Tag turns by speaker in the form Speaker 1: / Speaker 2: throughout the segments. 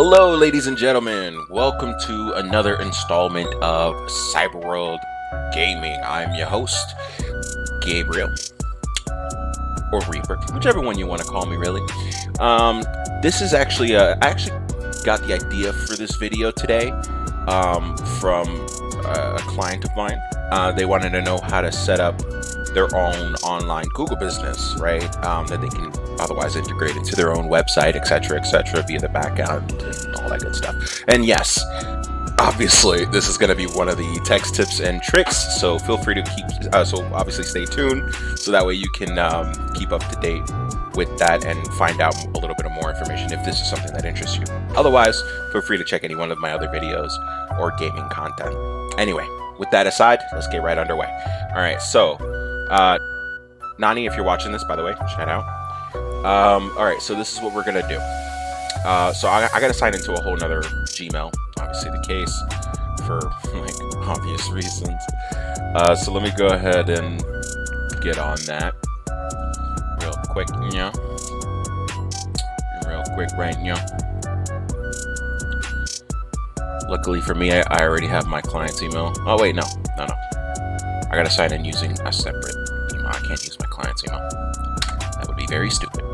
Speaker 1: Hello, ladies and gentlemen. Welcome to another installment of Cyberworld Gaming. I'm your host, Gabriel, or Reaper, whichever one you want to call me, really. This is actually, I actually got the idea for this video today from a client of mine. They wanted to know how to set up their own online Google business, right? That they can otherwise integrate into their own website, etc., via the backend and all that good stuff. And yes, obviously, this is going to be one of the text tips and tricks. So feel free to so obviously stay tuned, so that way you can keep up to date with that and find out a little bit of more information if this is something that interests you. Otherwise, feel free to check any one of my other videos or gaming content. Anyway, with that aside, let's get right underway. All right, so Nani, if you're watching this, by the way, shout out. All right, so this is what we're gonna do. So I gotta sign into a whole nother Gmail, obviously the case, for like obvious reasons. So let me go ahead and get on that real quick, yeah. Real quick, right, yeah. Luckily for me, I already have my client's email. Oh wait, no. I gotta sign in using a separate email. I can't use my client's email. That would be very stupid.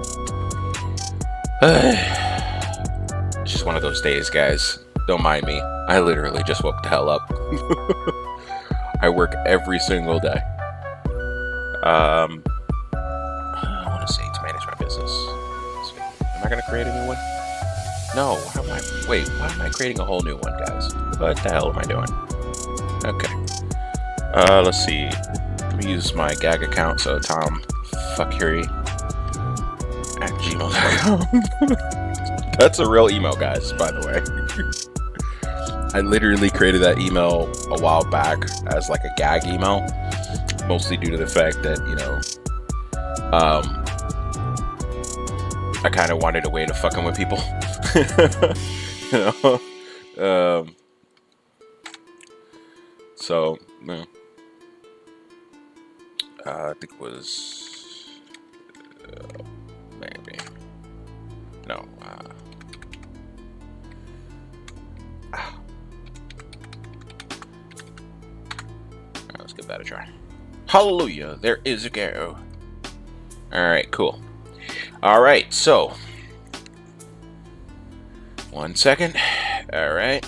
Speaker 1: It's just one of those days, guys. Don't mind me. I literally just woke the hell up. I work every single day. I want to say to manage my business. Am I gonna create a new one? No. Why am I creating a whole new one, guys? What the hell am I doing? Okay. Let's see. Let me use my gag account. So tomfuckery@gmail.com. That's a real email, guys, by the way. I literally created that email a while back as like a gag email, mostly due to the fact that, you know, I kind of wanted a way to fucking with people. You know? So, no. I think it was maybe no. Let's give that a try. Hallelujah! There is a go. All right, cool. All right, so 1 second. All right.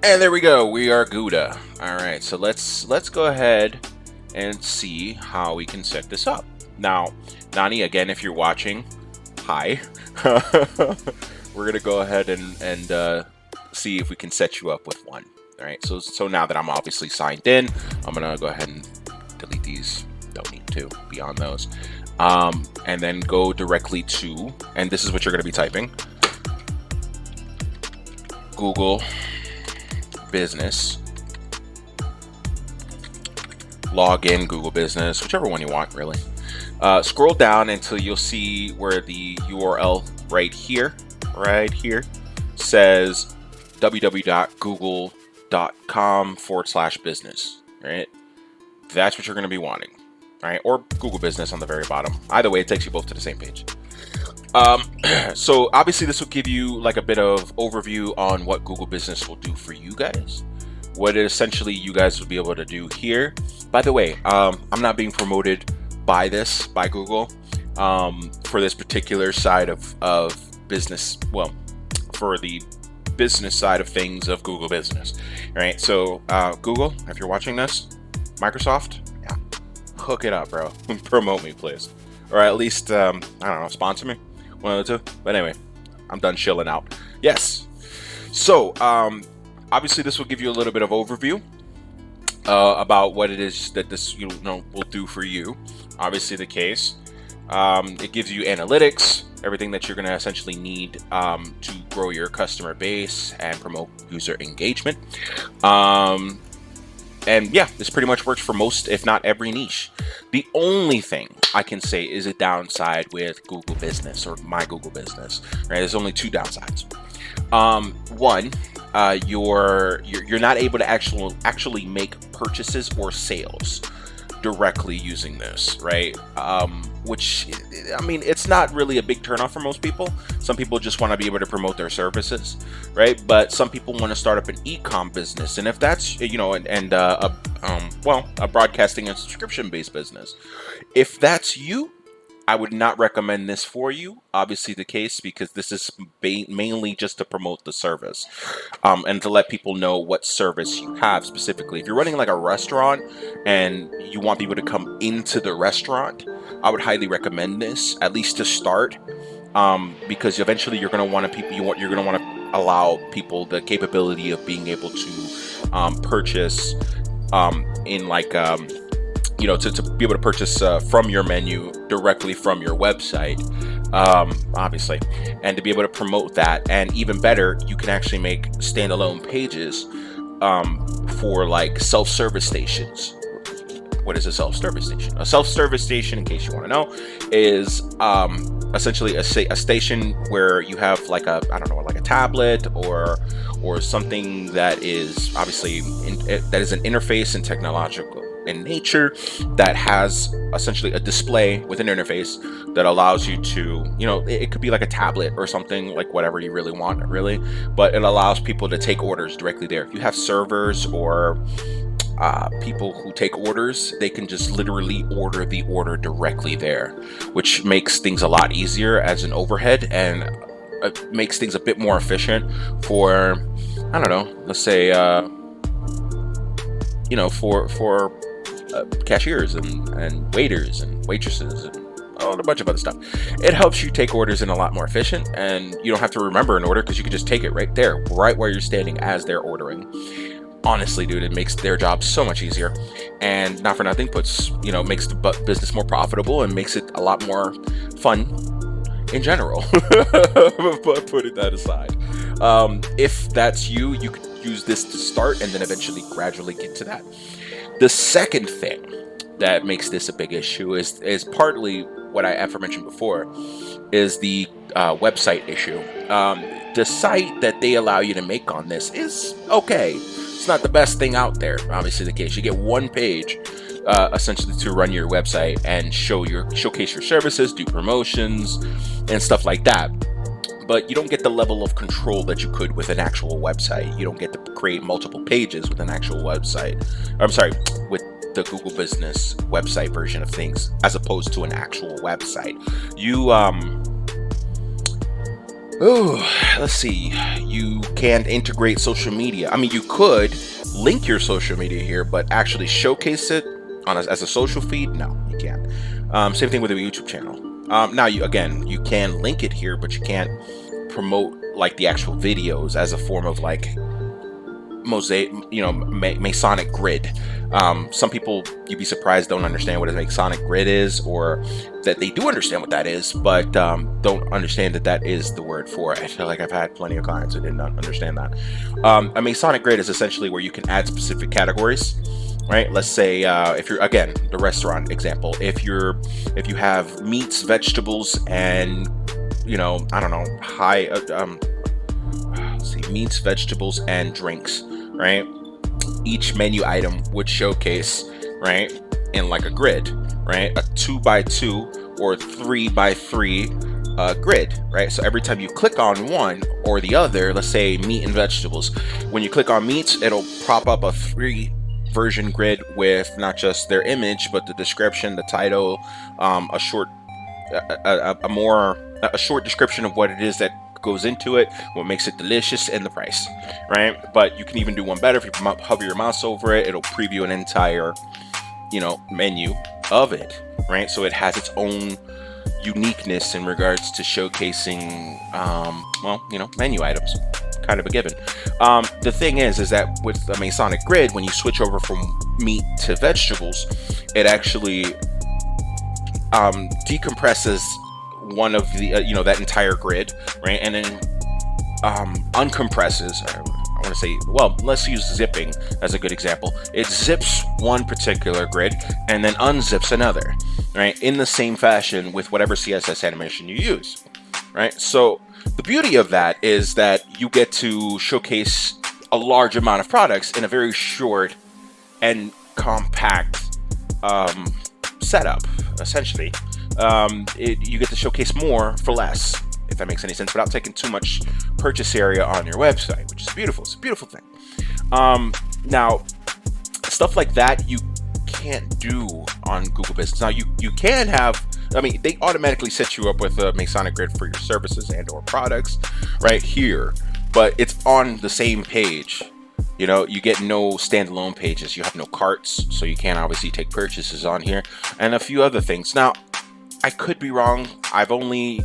Speaker 1: And there we go. We are Gouda. All right, so let's go ahead and see how we can set this up. Now, Nani, again, if you're watching, hi. We're gonna go ahead and see if we can set you up with one. All right. So now that I'm obviously signed in, I'm gonna go ahead and delete these. Don't need to be on those. And then go directly to, and this is what you're gonna be typing: Google Business, log in Google Business, whichever one you want, really. Scroll down until you'll see where the URL right here says www.google.com/business, right? That's what you're going to be wanting, right? Or Google Business on the very bottom. Either way, it takes you both to the same page. So obviously this will give you like a bit of overview on what Google Business will do for you guys. What essentially you guys will be able to do here. By the way, I'm not being promoted by Google for this particular side of business. Well, for the business side of things of Google Business, right? So Google, if you're watching this, Microsoft, yeah, hook it up, bro. Promote me, please, or at least I don't know, sponsor me. One of the two. But anyway, I'm done chilling out. Yes. So obviously this will give you a little bit of overview about what it is that this will do for you. Obviously the case. It gives you analytics, everything that you're going to essentially need to grow your customer base and promote user engagement. And yeah, this pretty much works for most, if not every niche. The only thing I can say is a downside with Google Business or My Google Business, right? There's only two downsides. One, you're not able to actually make purchases or sales directly using this, right? Which, I mean, it's not really a big turnoff for most people. Some people just want to be able to promote their services, right? But some people want to start up an e-com business, and if that's, you know, a broadcasting and subscription-based business, if that's you, I would not recommend this for you. Obviously the case, because this is mainly just to promote the service, and to let people know what service you have specifically. If you're running like a restaurant and you want people to come into the restaurant, I would highly recommend this, at least to start, because eventually you're going to want to you're going to want to allow people the capability of being able to purchase in like you know, to be able to purchase from your menu directly from your website, obviously, and to be able to promote that. And even better, you can actually make standalone pages for like self-service stations. What is a self-service station? A self-service station, in case you want to know, is essentially a station where you have like a, I don't know, like a tablet or something that is obviously that is an interface and technological in nature, that has essentially a display with an interface that allows you to, you know, it could be like a tablet or something, like whatever you really want, really, but it allows people to take orders directly there. If you have servers or people who take orders, they can just literally order the order directly there, which makes things a lot easier as an overhead, and makes things a bit more efficient for, I don't know, let's say, you know, for cashiers and waiters and waitresses and a bunch of other stuff. It helps you take orders in a lot more efficient, and you don't have to remember an order because you can just take it right there, right where you're standing as they're ordering. Honestly, dude, it makes their job so much easier, and not for nothing, makes the business more profitable and makes it a lot more fun in general. But putting that aside, if that's you, you could use this to start and then eventually gradually get to that. The second thing that makes this a big issue is partly what I aforementioned before, is the website issue. The site that they allow you to make on this is okay. It's not the best thing out there, obviously the case. You get one page essentially to run your website and showcase your services, do promotions and stuff like that. But you don't get the level of control that you could with an actual website. You don't get to create multiple pages with an actual website. I'm sorry, with the Google Business website version of things, as opposed to an actual website. You, let's see, you can't integrate social media. I mean, you could link your social media here, but actually showcase it as a social feed? No, you can't. Same thing with a YouTube channel. Now, you can link it here, but you can't promote like the actual videos as a form of like mosaic, Masonic grid. Some people, you'd be surprised, don't understand what a Masonic grid is, or that they do understand what that is, but don't understand that that is the word for it. I feel like I've had plenty of clients who did not understand that. A Masonic grid is essentially where you can add specific categories. Right, let's say if you're, again, the restaurant example, if you have meats, vegetables, and I don't know, let's see, meats, vegetables, and drinks, right? Each menu item would showcase, right, in like a grid, right, a 2x2 or 3x3 grid, right? So every time you click on one or the other, let's say meat and vegetables, when you click on meats, it'll prop up a 3 version grid with not just their image, but the description, the title, a short description of what it is that goes into it, what makes it delicious, and the price, right? But you can even do one better. If you hover your mouse over it, it'll preview an entire menu of it, right? So it has its own uniqueness in regards to showcasing menu items. Kind of a given. The thing is that with the Masonic grid, when you switch over from meat to vegetables, it actually decompresses one of the that entire grid, right, and then uncompresses. I want to say, well, let's use zipping as a good example. It zips one particular grid and then unzips another, right, in the same fashion with whatever CSS animation you use, right? So the beauty of that is that you get to showcase a large amount of products in a very short and compact setup, essentially. You get to showcase more for less, if that makes any sense, without taking too much purchase area on your website, which is beautiful. It's a beautiful thing. Now, stuff like that you can't do on Google Business. Now, you can have, I mean, they automatically set you up with a Masonic grid for your services and or products right here, but it's on the same page. You know, you get no standalone pages. You have no carts, so you can't obviously take purchases on here, and a few other things. Now, I could be wrong. I've only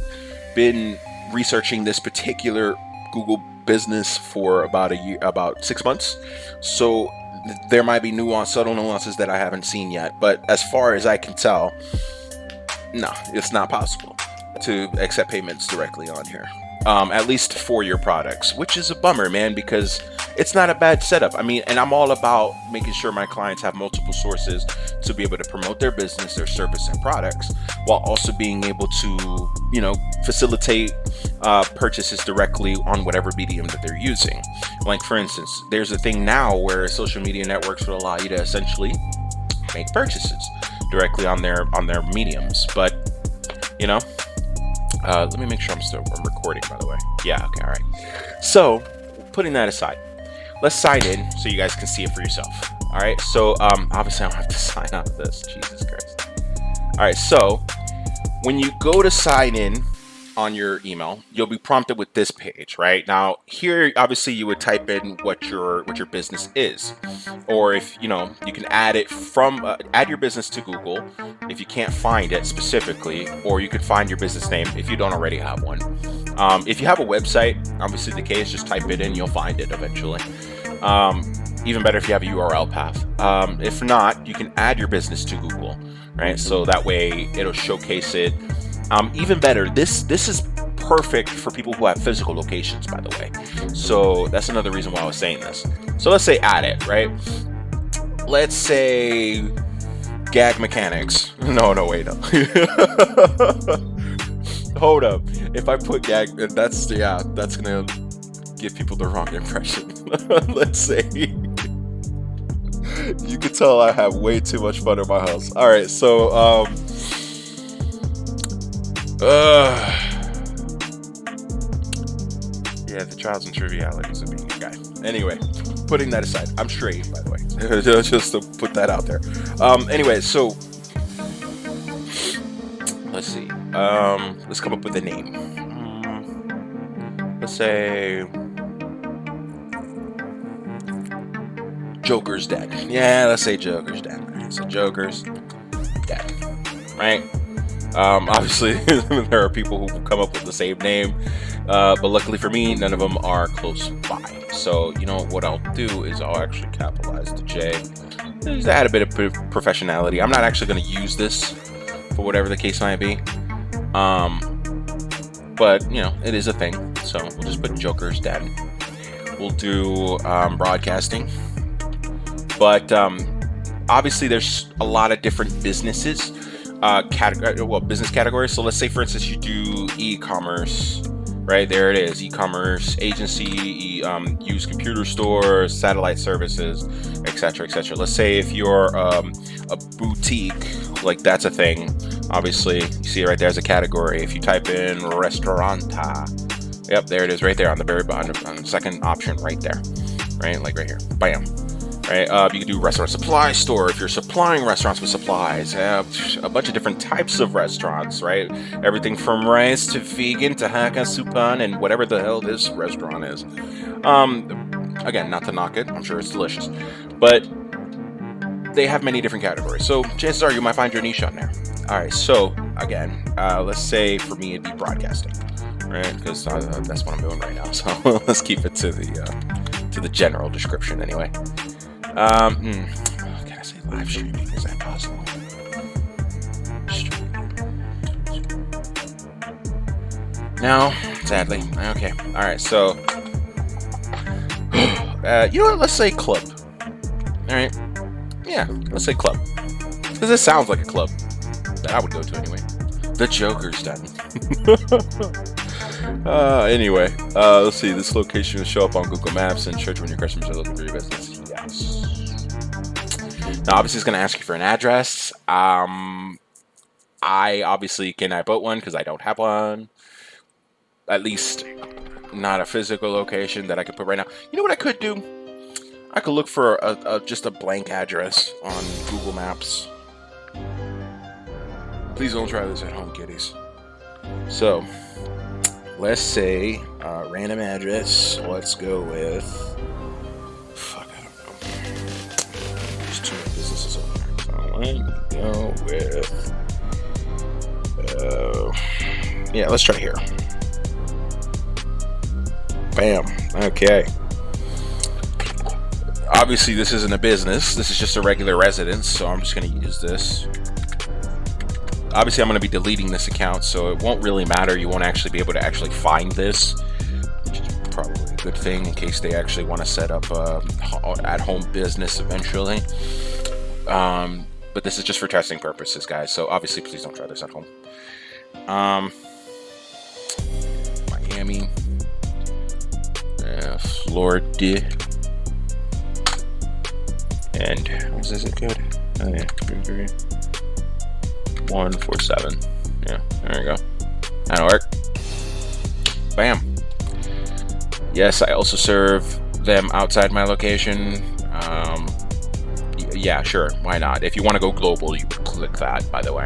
Speaker 1: been researching this particular Google Business for about a year, about 6 months. So there might be subtle nuances that I haven't seen yet. But as far as I can tell, no, it's not possible to accept payments directly on here. At least for your products, which is a bummer, man, because it's not a bad setup. I mean, and I'm all about making sure my clients have multiple sources to be able to promote their business, their service and products, while also being able to, you know, facilitate purchases directly on whatever medium that they're using. Like, for instance, there's a thing now where social media networks will allow you to essentially make purchases directly on their mediums. But, you know, let me make sure I'm recording, by the way. Yeah, okay, all right. So, putting that aside, let's sign in so you guys can see it for yourself. All right, so obviously I don't have to sign out of this. Jesus Christ. All right, so when you go to sign in on your email, you'll be prompted with this page, right? Now, here, obviously, you would type in what your business is, or if you know, you can add it from add your business to Google if you can't find it specifically, or you could find your business name if you don't already have one. If you have a website, obviously the case, just type it in, you'll find it eventually. Even better if you have a URL path. If not, you can add your business to Google, right? So that way it'll showcase it. Even better, this is perfect for people who have physical locations, by the way. So that's another reason why I was saying this. So let's say add it, right? Let's say Gag Mechanics. No, wait, no. Hold up. If I put Gag, that's gonna give people the wrong impression. Let's say you can tell I have way too much fun in my house. All right, so yeah, the trials and trivialities of being a guy. Anyway, putting that aside, I'm straight, by the way. Just to put that out there. Anyway, so let's see. Let's come up with a name. Let's say Joker's Dead. Yeah, let's say Joker's Dead. Right, so Joker's Dead, right? Obviously, there are people who come up with the same name, but luckily for me, none of them are close by. So, you know, what I'll do is I'll actually capitalize the J. Just add a bit of professionality. I'm not actually going to use this for whatever the case might be. But, you know, it is a thing. So we'll just put Joker's Dead. We'll do broadcasting. But obviously, there's a lot of different businesses. Business categories. So let's say, for instance, you do e-commerce, right? There it is, e-commerce agency, used computer stores, satellite services, etc., etc. Let's say if you're a boutique, like that's a thing. Obviously, you see it right there as a category. If you type in restauranta, yep, there it is, right there on the very bottom, on the second option, right there, right, like right here, bam. Right, you can do restaurant supply store if you're supplying restaurants with supplies. A bunch of different types of restaurants, right? Everything from rice to vegan to Hakka Supan and whatever the hell this restaurant is. Again, not to knock it, I'm sure it's delicious, but they have many different categories. So chances are you might find your niche on there. All right, so again, let's say for me it'd be broadcasting, right? Because that's what I'm doing right now. So let's keep it to the general description anyway. Can I say live streaming? Is that possible? No, sadly. Okay. All right. So, you know what? Let's say club. All right. Yeah. Let's say club. Because this sounds like a club that I would go to anyway. The Joker's Dead. Anyway, let's see. This location will show up on Google Maps and search when your customers are looking for your business. Yes. Now, obviously, it's going to ask you for an address. I obviously cannot put one because I don't have one. At least not a physical location that I could put right now. You know what I could do? I could look for just a blank address on Google Maps. Please don't try this at home, kiddies. So, let's say random address. Let's go with. Fuck, I don't know. There's too many businesses over there. So let me go with. Yeah, let's try here. Bam. Okay. Obviously, this isn't a business. This is just a regular residence, so I'm just going to use this. Obviously, I'm going to be deleting this account, so it won't really matter. You won't actually be able to actually find this, which is probably a good thing in case they actually want to set up at-home business eventually. But this is just for testing purposes, guys. So obviously, please don't try this at home. Miami, Florida, and what is it good? Oh yeah, 147. Yeah, there you go. That'll work. Bam. Yes, I also serve them outside my location. Yeah, sure. Why not? If you want to go global, you click that, by the way.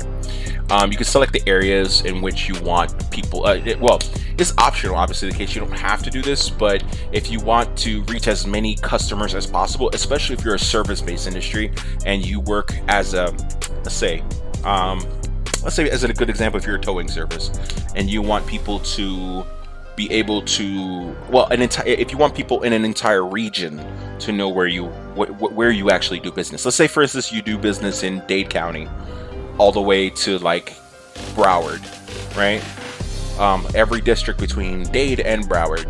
Speaker 1: You can select the areas in which you want people. Well, it's optional, obviously, in case you don't have to do this. But if you want to reach as many customers as possible, especially if you're a service-based industry and you work as a, let's say as a good example, if you're a towing service and you want people to be able to, well, if you want people in an entire region to know where you actually do business. Let's say, for instance, you do business in Dade County all the way to like Broward, right? Every district between Dade and Broward,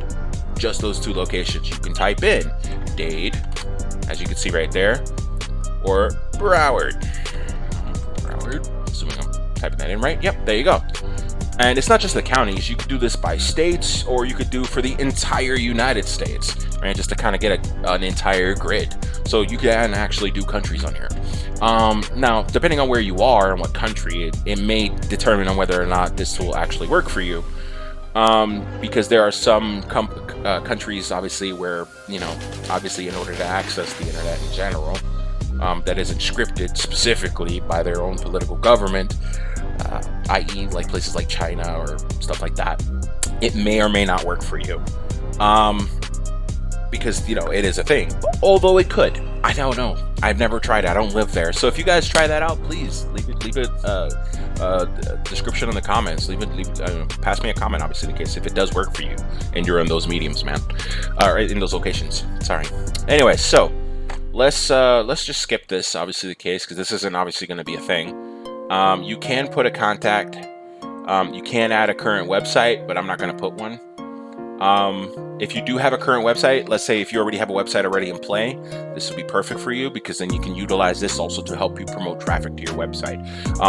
Speaker 1: just those two locations. You can type in Dade, as you can see right there, or Broward. Assuming I'm typing that in right. Yep, there you go. And it's not just the counties. You could do this by states, or you could do for the entire United States, right? Just to kind of get an entire grid. So you can actually do countries on here. Now, depending on where you are and what country, it may determine on whether or not this will actually work for you. Because there are some countries, obviously, where, obviously in order to access the internet in general, that isn't scripted specifically by their own political government, i.e. like places like China or stuff like that, it may or may not work for you. Because, it is a thing. Although it could. I don't know. I've never tried it. I don't live there. So if you guys try that out, please leave it description in the comments. Pass me a comment, obviously, in case if it does work for you and you're in those mediums, man. In those locations. Sorry. Anyway, so let's just skip this, obviously the case, because this isn't obviously going to be a thing. You can put a contact. You can add a current website, but I'm not going to put one. If you do have a current website, let's say if you already have a website already in play, this would be perfect for you, because then you can utilize this also to help you promote traffic to your website.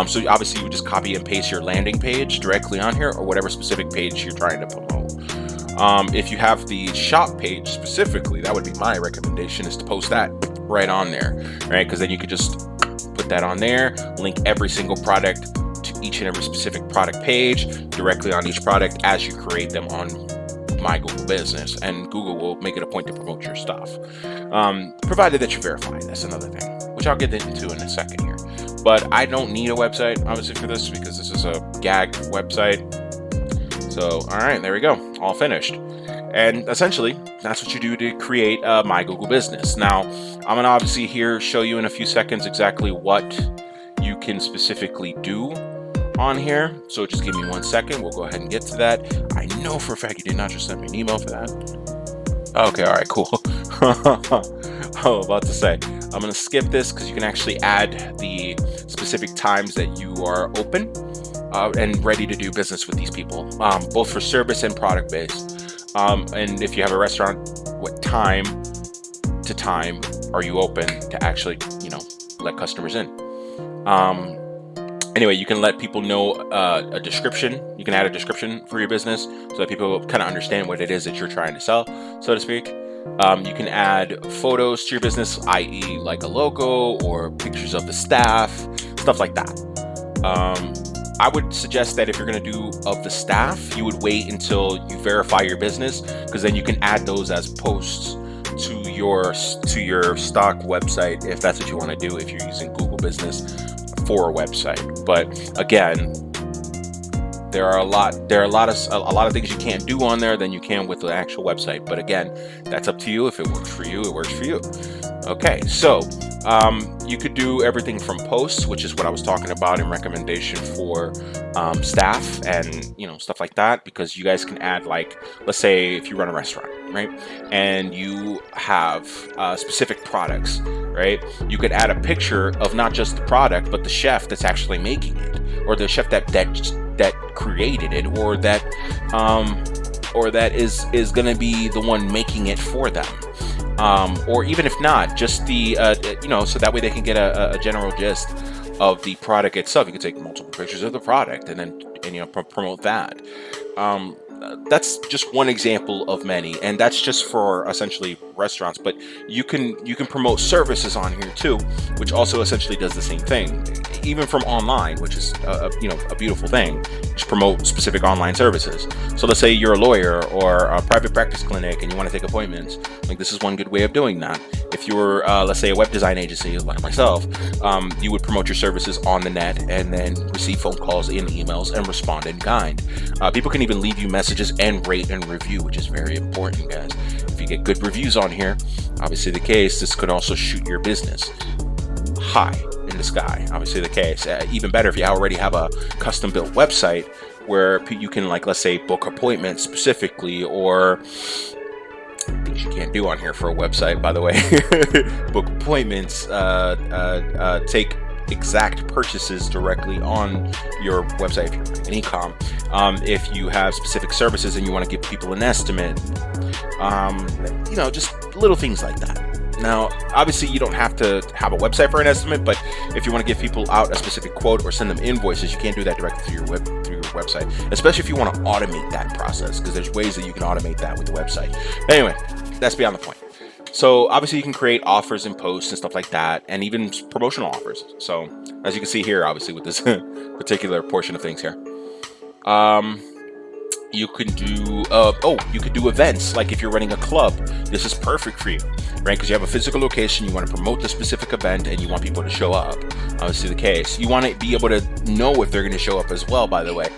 Speaker 1: So obviously you would just copy and paste your landing page directly on here, or whatever specific page you're trying to promote. If you have the shop page specifically, that would be my recommendation, is to post that right on there, right? Because then you could just put that on there, link every single product to each and every specific product page directly on each product as you create them on My Google Business, and Google will make it a point to promote your stuff, provided that you verify. That's another thing, which I'll get into in a second here. But I don't need a website, obviously, for this, because this is a gag website. So, all right, there we go, all finished. And essentially, that's what you do to create a My Google Business. Now, I'm gonna obviously here show you in a few seconds exactly what you can specifically do on here. So just give me 1 second. We'll go ahead and get to that. I know for a fact you did not just send me an email for that. Okay, all right, cool. I was about to say, I'm gonna skip this because you can actually add the specific times that you are open and ready to do business with these people, both for service and product based. And if you have a restaurant, what time to time are you open to actually, let customers in? Anyway, you can let people know a description. You can add a description for your business so that people kind of understand what it is that you're trying to sell, so to speak. You can add photos to your business, i.e. like a logo or pictures of the staff, stuff like that. I would suggest that if you're going to do of the staff, you would wait until you verify your business, because then you can add those as posts to your stock website if that's what you want to do, if you're using Google Business for a website. But again, there are a lot of things you can't do on there than you can with the actual website. But again, that's up to you. If it works for you, it works for you. Okay, so you could do everything from posts, which is what I was talking about in recommendation for staff and stuff like that, because you guys can add, like, let's say if you run a restaurant, right, and you have specific products, right, you could add a picture of not just the product but the chef that's actually making it, or the chef that created it, or that is going to be the one making it for them. Or even if not, just the so that way they can get a general gist of the product itself. You can take multiple pictures of the product and then promote that. That's just one example of many, and that's just for essentially restaurants. But you can promote services on here too, which also essentially does the same thing, even from online, which is a beautiful thing. Just promote specific online services. So let's say you're a lawyer or a private practice clinic and you want to take appointments. Like, this is one good way of doing that. If you're let's say a web design agency like myself, you would promote your services on the net and then receive phone calls and emails and respond in kind. People can even leave you messages and rate and review, which is very important, guys. If you get good reviews on here, obviously the case, this could also shoot your business high in the sky. Obviously the case. Even better if you already have a custom built website where you can, like, let's say, book appointments specifically, or things you can't do on here for a website, by the way. Book appointments, take exact purchases directly on your website if you're an e-com. If you have specific services and you want to give people an estimate, just little things like that. Now, obviously, you don't have to have a website for an estimate, but if you want to give people out a specific quote or send them invoices, you can't do that directly through your website, especially if you want to automate that process, because there's ways that you can automate that with the website. Anyway, that's beyond the point. So obviously you can create offers and posts and stuff like that, and even promotional offers. So as you can see here, obviously with this particular portion of things here, you can do you could do events. Like if you're running a club, this is perfect for you, right? Because you have a physical location, you want to promote the specific event, and you want people to show up. Obviously the case. You want to be able to know if they're going to show up as well, by the way,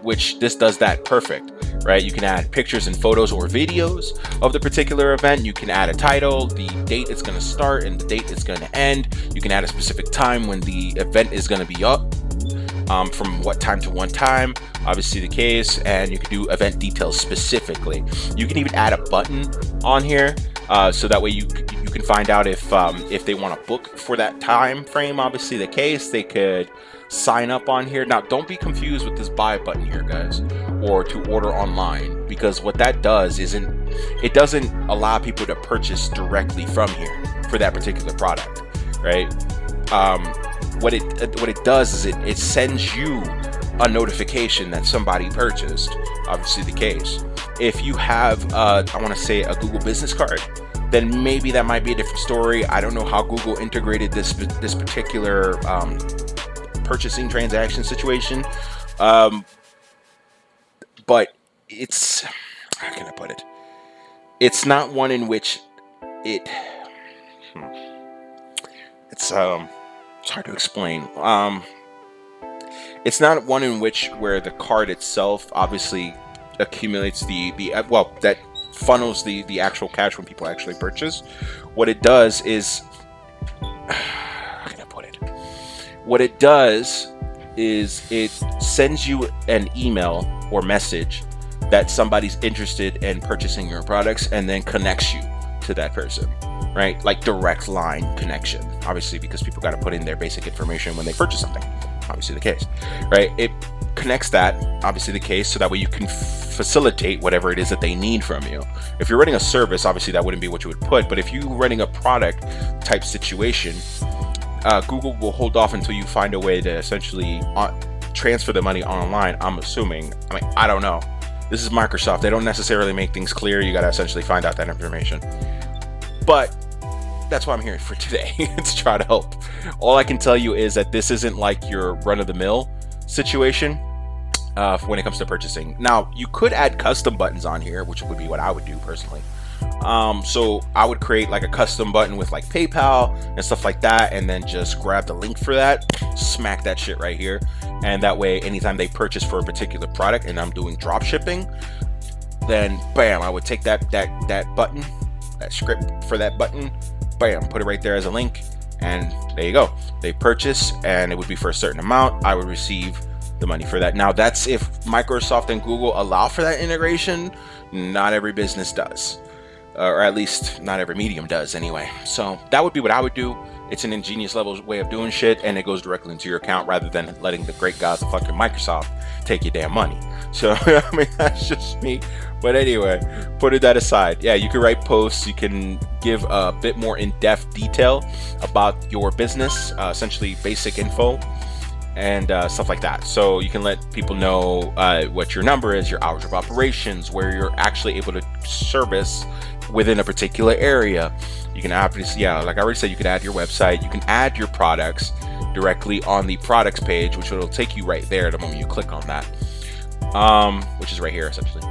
Speaker 1: which this does that perfect, right? You can add pictures and photos or videos of the particular event. You can add a title, the date it's going to start, and the date it's going to end. You can add a specific time when the event is going to be up, from what time to what time, obviously the case, and you can do event details specifically. You can even add a button on here, so that way you can find out if they want to book for that time frame. Obviously the case, they could sign up on here. Now don't be confused with this buy button here, guys, or to order online, because what that does it doesn't allow people to purchase directly from here for that particular product, right? What it does is it sends you a notification that somebody purchased. Obviously the case. If you have I want to say a Google business card, then maybe that might be a different story. I don't know how Google integrated this particular purchasing transaction situation, but it's, how can I put it? It's not one in which it's hard to explain. It's not one in which where the card itself obviously accumulates that funnels the actual cash when people actually purchase. What it does is, how can I put it? What it does is it sends you an email or message that somebody's interested in purchasing your products, and then connects you to that person, right? Like direct line connection, obviously, because people got to put in their basic information when they purchase something. Obviously the case, right? It connects that, obviously the case, so that way you can facilitate whatever it is that they need from you. If you're running a service, obviously that wouldn't be what you would put, but if you're running a product type situation, Google will hold off until you find a way to essentially transfer the money online, I'm assuming. I mean, I don't know. This is Microsoft. They don't necessarily make things clear. You got to essentially find out that information. But that's why I'm here for today, to try to help. All I can tell you is that this isn't like your run-of-the-mill situation when it comes to purchasing. Now, you could add custom buttons on here, which would be what I would do personally. So I would create like a custom button with like PayPal and stuff like that, and then just grab the link for that, smack that shit right here, and that way anytime they purchase for a particular product and I'm doing drop shipping, then bam, I would take that button, that script for that button, bam, put it right there as a link, and there you go. They purchase and it would be for a certain amount. I would receive the money for that. Now that's if Microsoft and Google allow for that integration. Not every business does, or at least not every medium does anyway. So that would be what I would do. It's an ingenious level way of doing shit, and it goes directly into your account rather than letting the great gods of fucking Microsoft take your damn money. So I mean, that's just me. But anyway, putting that aside, yeah, you can write posts, you can give a bit more in-depth detail about your business, essentially basic info and stuff like that. So you can let people know what your number is, your hours of operations, where you're actually able to service within a particular area. You can obviously, yeah, like I already said, you can add your website, you can add your products directly on the products page, which will take you right there the moment you click on that, which is right here essentially.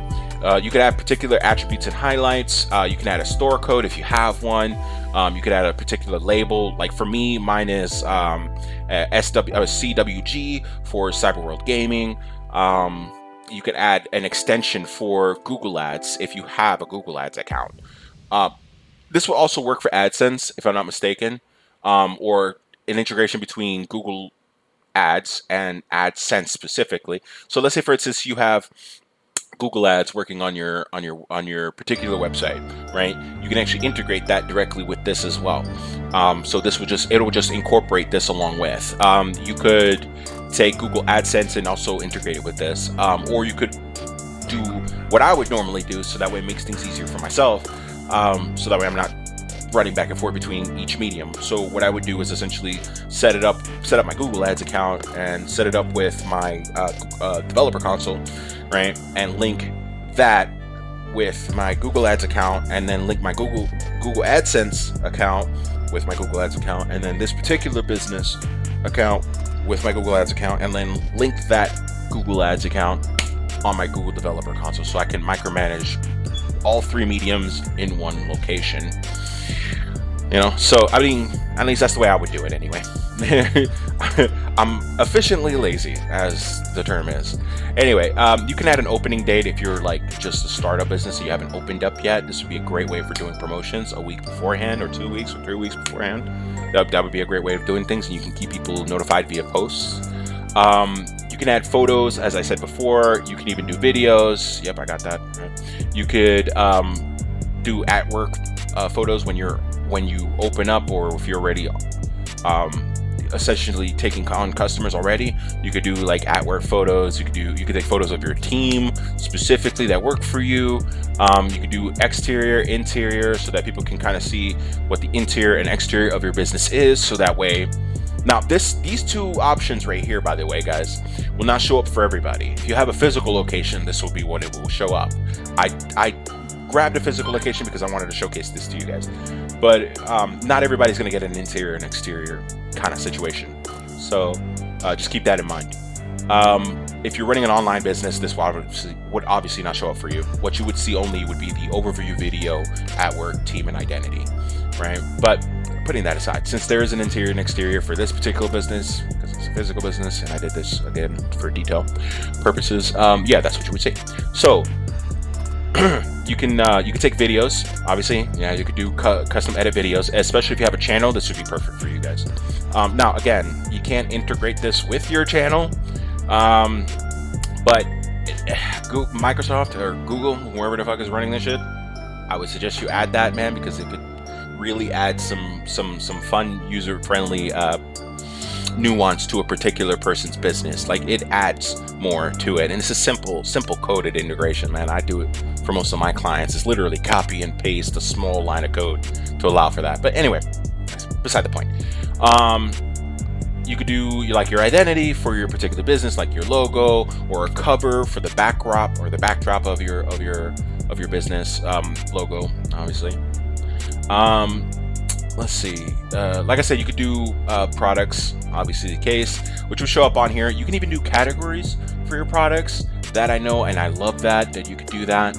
Speaker 1: You can add particular attributes and highlights. You can add a store code if you have one. You could add a particular label. Like for me, mine is CWG for Cyberworld Gaming. You could add an extension for Google Ads if you have a Google Ads account. This will also work for AdSense, if I'm not mistaken, or an integration between Google Ads and AdSense specifically. So let's say, for instance, you have Google Ads working on your particular website, right? You can actually integrate that directly with this as well. So this would it'll just incorporate this along with. You could take Google AdSense and also integrate it with this, or you could do what I would normally do, so that way it makes things easier for myself. So that way I'm not running back and forth between each medium. So what I would do is essentially set up my Google Ads account and set it up with my developer console, right? And link that with my Google Ads account, and then link my Google AdSense account with my Google Ads account, and then this particular business account with my Google Ads account, and then link that Google Ads account on my Google developer console, so I can micromanage all three mediums in one location. You know, so I mean, at least that's the way I would do it anyway. I'm efficiently lazy, as the term is. Anyway, you can add an opening date if you're like just a startup business and you haven't opened up yet. This would be a great way for doing promotions a week beforehand, or 2 weeks or 3 weeks beforehand. That would be a great way of doing things, and you can keep people notified via posts. You can add photos, as I said before. You can even do videos. Yep, I got that. Right. You could do at work photos when you open up, or if you're already essentially taking on customers already. You could do like at work photos. You could take photos of your team specifically that work for you. You could do exterior, interior, so that people can kind of see what the interior and exterior of your business is, so that way. Now these two options right here, by the way, guys, will not show up for everybody. If you have a physical location, this will be what it will show up. I grabbed a physical location because I wanted to showcase this to you guys, but not everybody's going to get an interior and exterior kind of situation. So just keep that in mind. If you're running an online business, this would obviously not show up for you. What you would see only would be the overview video, at work, team, and identity, right? But putting that aside, since there is an interior and exterior for this particular business, because it's a physical business, and I did this again for detail purposes, yeah, that's what you would see. So you can take videos, obviously. Yeah, you could do custom edit videos, especially if you have a channel. This would be perfect for you guys. Now, again, you can't integrate this with your channel, but Microsoft or Google, whoever the fuck is running this shit, I would suggest you add that, man, because it could really add some fun, user-friendly nuance to a particular person's business. Like, it adds more to it, and it's a simple coded integration, man. I do it for most of my clients. It's literally copy and paste a small line of code to allow for that. But anyway, that's beside the point. You could do like your identity for your particular business, like your logo or a cover for the backdrop or the backdrop of your business logo, obviously. Um, let's see. Like I said, you could do products, obviously the case, which will show up on here. You can even do categories for your products. That I know, and I love that you could do that.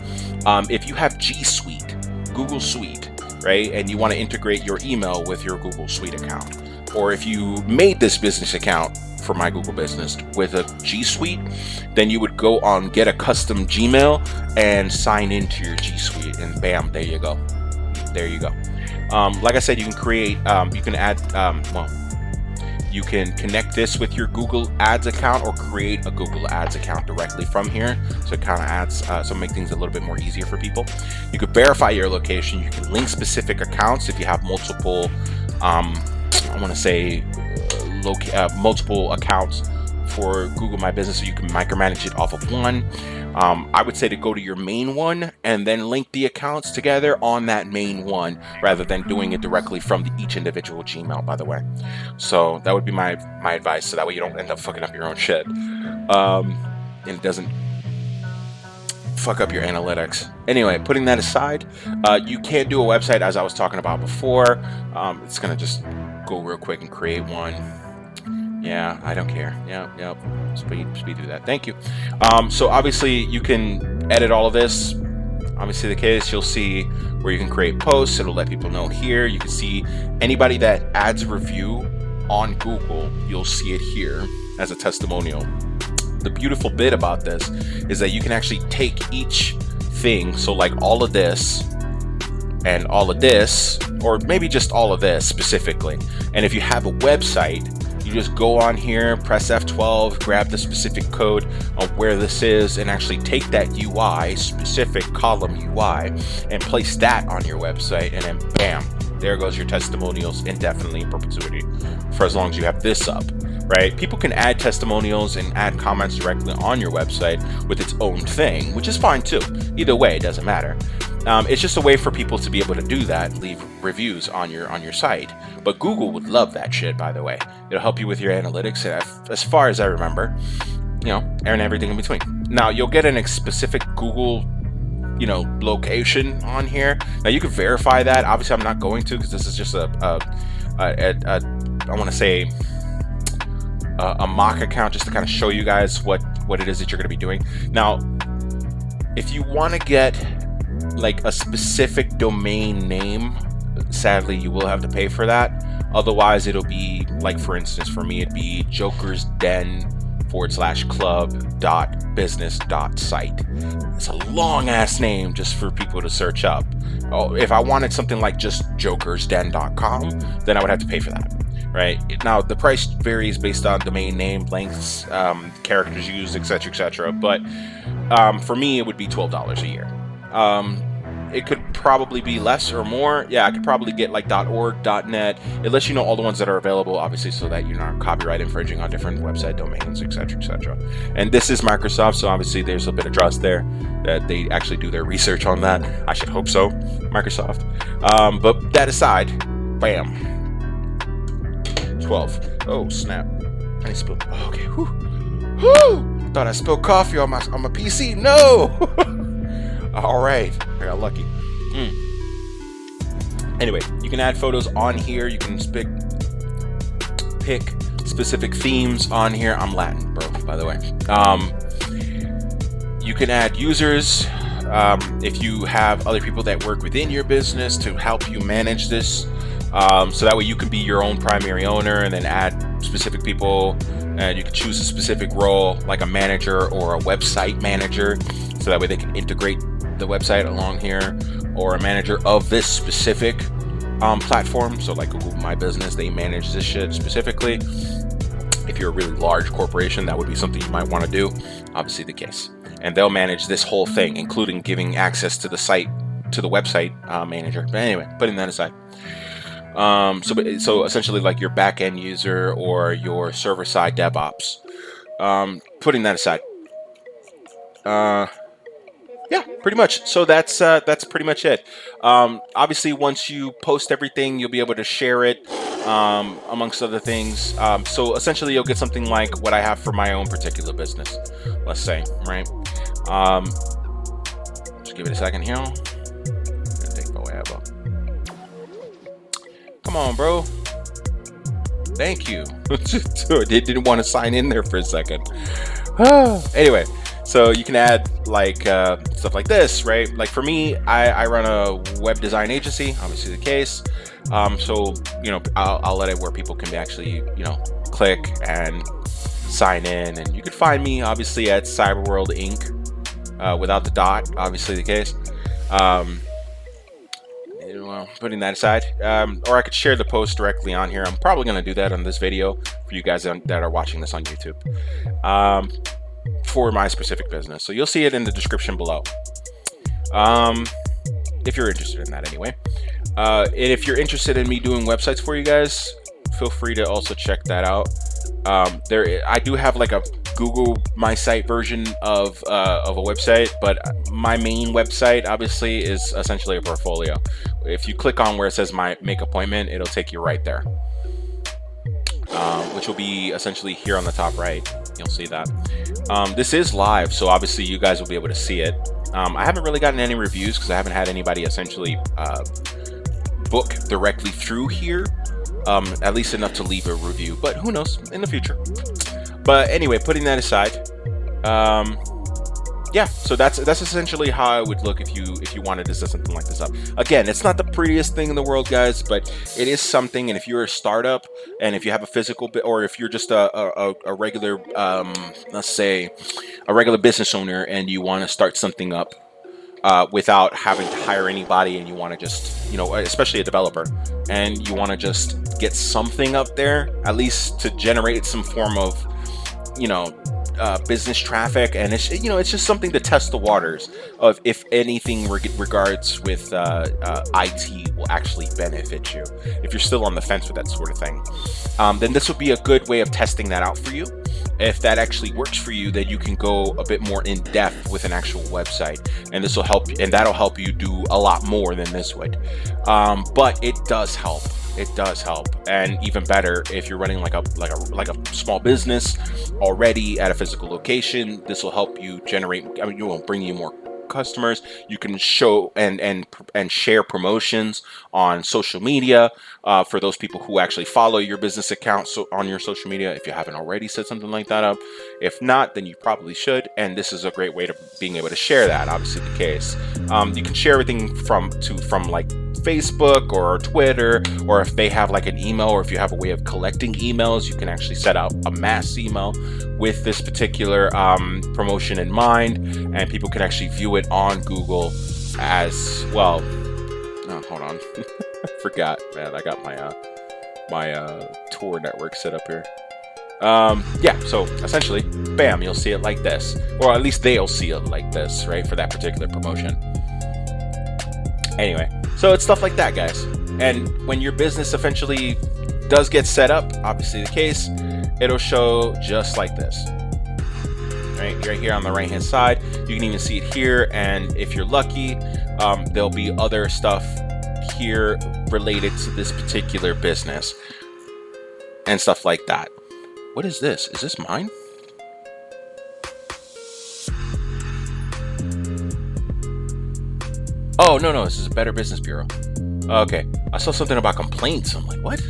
Speaker 1: If you have G Suite, Google Suite, right, and you want to integrate your email with your Google Suite account, or if you made this business account for My Google Business with a G Suite, then you would go on get a custom Gmail and sign into your G Suite, and bam, there you go. There you go. Like I said, you can create, you can add, you can connect this with your Google Ads account or create a Google Ads account directly from here. So it kind of adds, so make things a little bit more easier for people. You could verify your location. You can link specific accounts if you have multiple, I want to say multiple accounts for Google My Business, so you can micromanage it off of one. I would say to go to your main one and then link the accounts together on that main one rather than doing it directly from each individual Gmail, by the way. So that would be my advice, so that way you don't end up fucking up your own shit. And it doesn't fuck up your analytics. Anyway, putting that aside, you can't do a website as I was talking about before. It's gonna just go real quick and create one. Yeah, I don't care. Yep. Speed through that. Thank you. So obviously you can edit all of this. Obviously the case, you'll see where you can create posts. It'll let people know here. You can see anybody that adds a review on Google, you'll see it here as a testimonial. The beautiful bit about this is that you can actually take each thing, so like all of this and all of this, or maybe just all of this specifically. And if you have a website, you just go on here, press F12, grab the specific code of where this is, and actually take that UI, specific column UI, and place that on your website, and then bam, there goes your testimonials indefinitely in perpetuity for as long as you have this up, right? People can add testimonials and add comments directly on your website with its own thing, which is fine too. Either way, it doesn't matter. It's just a way for people to be able to do that, leave reviews on your site. But Google would love that shit, by the way. It'll help you with your analytics, as far as I remember, and everything in between. Now, you'll get a specific Google, location on here. Now, you can verify that. Obviously, I'm not going to, because this is just I want to say, a mock account, just to kind of show you guys what it is that you're going to be doing. Now, if you want to get like a specific domain name, sadly you will have to pay for that. Otherwise, it'll be like, for instance, for me, it'd be jokersden /club.business.site. It's a long ass name just for people to search up. If I wanted something like just jokersden.com, then I would have to pay for that. Right now, the price varies based on domain name lengths, characters used, etc. But for me, it would be $12 a year. It could probably be less or more. Yeah, I could probably get like .org, .net. It lets you know all the ones that are available, obviously, so that you're not copyright infringing on different website domains, etc. And this is Microsoft, so obviously there's a bit of trust there that they actually do their research on that. I should hope so, Microsoft. But that aside, bam, 12. Oh snap! I spilled. Oh, okay. Whew. Thought I spilled coffee on my PC. No. All right, I got lucky. Anyway, you can add photos on here. You can pick specific themes on here. I'm Latin, bro, by the way. You can add users. If you have other people that work within your business to help you manage this, so that way you can be your own primary owner and then add specific people, and you can choose a specific role like a manager or a website manager, so that way they can integrate the website along here, or a manager of this specific platform. So like Google My Business, they manage this shit specifically. If you're a really large corporation, that would be something you might want to do. Obviously the case. And they'll manage this whole thing, including giving access to the site, to the website manager. But anyway, putting that aside. So essentially like your back-end user or your server-side DevOps. Putting that aside. Yeah, pretty much. So that's pretty much it. Obviously, once you post everything, you'll be able to share it, amongst other things. So essentially, you'll get something like what I have for my own particular business. Let's say, right? Um, just give it a second here. Gonna take forever. Come on, bro. Thank you. They didn't want to sign in there for a second. Anyway, so you can add like stuff like this, right? Like for me, I run a web design agency, obviously the case. So, I'll let it where people can actually, click and sign in. And you can find me obviously at Cyberworld Inc. Without the dot, obviously the case. Putting that aside, or I could share the post directly on here. I'm probably going to do that on this video for you guys that are watching this on YouTube, for my specific business. So you'll see it in the description below, if you're interested in that anyway. And if you're interested in me doing websites for you guys, feel free to also check that out. I do have like a Google My Site version of a website, but my main website obviously is essentially a portfolio. If you click on where it says my make appointment, it'll take you right there, which will be essentially here on the top right. You'll see that. This is live, so obviously you guys will be able to see it. I haven't really gotten any reviews because I haven't had anybody essentially book directly through here, at least enough to leave a review, but who knows in the future. But anyway, putting that aside, yeah, so that's essentially how I would look if you wanted to set something like this up. Again, it's not the prettiest thing in the world, guys, but it is something. And if you're a startup, and if you have a physical bit, or if you're just a regular, let's say, a regular business owner, and you want to start something up without having to hire anybody, and you want to just, especially a developer, and you want to just get something up there, at least to generate some form of, business traffic, and it's just something to test the waters of if anything regards with IT will actually benefit you. If you're still on the fence with that sort of thing, then this would be a good way of testing that out for you. If that actually works for you, then you can go a bit more in depth with an actual website, and this will help, and that'll help you do a lot more than this would. But it does help. It does help, and even better if you're running like a small business already at a physical location. This will help you generate. It will bring you more customers. You can show and share promotions on social media for those people who actually follow your business account. So on your social media, if you haven't already set something like that up, if not, then you probably should. And this is a great way to being able to share that. Obviously, the case. You can share everything from like Facebook or Twitter, or if they have like an email, or if you have a way of collecting emails, you can actually set up a mass email with this particular promotion in mind, and people can actually view it on Google as well. Oh, hold on. I forgot, man. I got my Tor network set up here. Yeah, so essentially, bam, you'll see it like this, or at least they'll see it like this, right, for that particular promotion. Anyway, so it's stuff like that, guys. And when your business eventually does get set up, obviously the case, it'll show just like this. Right here on the right hand side. You can even see it here, and if you're lucky, there'll be other stuff here related to this particular business and stuff like that. What is this? Is this mine? Oh, no, this is a Better Business Bureau. Okay, I saw something about complaints. I'm like, what?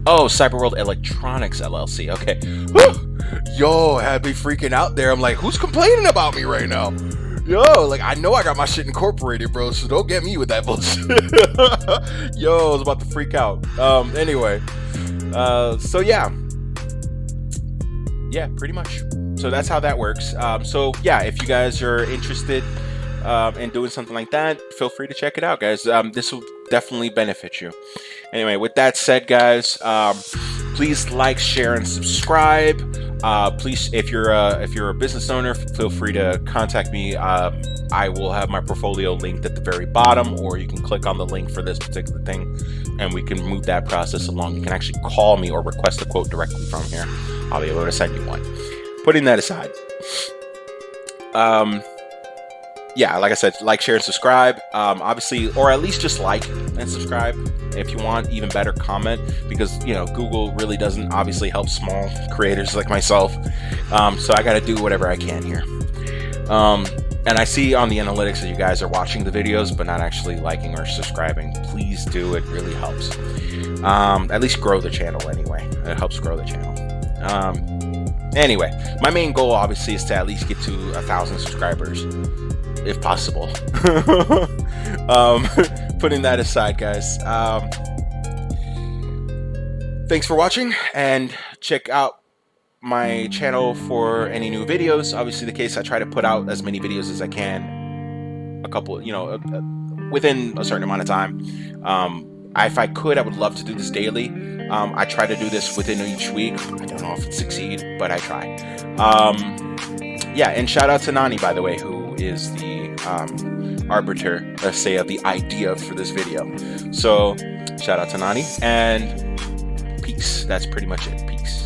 Speaker 1: Oh, Cyberworld Electronics LLC. Okay. Yo, had me freaking out there. I'm like, who's complaining about me right now? Yo, like, I know I got my shit incorporated, bro, so don't get me with that bullshit. Yo, I was about to freak out. Anyway, so yeah, pretty much. So that's how that works. So yeah, if you guys are interested in doing something like that, feel free to check it out, guys. This will definitely benefit you. Anyway, with that said, guys, please like, share, and subscribe. Please, if you're a business owner, feel free to contact me. I will have my portfolio linked at the very bottom, or you can click on the link for this particular thing, and we can move that process along. You can actually call me or request a quote directly from here. I'll be able to send you one. Putting that aside, Yeah, like I said, like, share, and subscribe. Obviously, or at least just like and subscribe. If you want, even better, comment, because Google really doesn't obviously help small creators like myself. So I got to do whatever I can here. And I see on the analytics that you guys are watching the videos but not actually liking or subscribing. Please do, it really helps. At least grow the channel anyway. It helps grow the channel. Anyway, my main goal obviously is to at least get to 1,000 subscribers, if possible. Putting that aside, guys, thanks for watching, and check out my channel for any new videos. Obviously, the case I try to put out as many videos as I can, a couple, within a certain amount of time. If I could, I would love to do this daily. I try to do this within each week. I don't know if it succeeds, but I try. Yeah, and shout out to Nani, by the way, who is the arbiter, let's say, of the idea for this video. So shout out to Nani, and peace. That's pretty much it. Peace.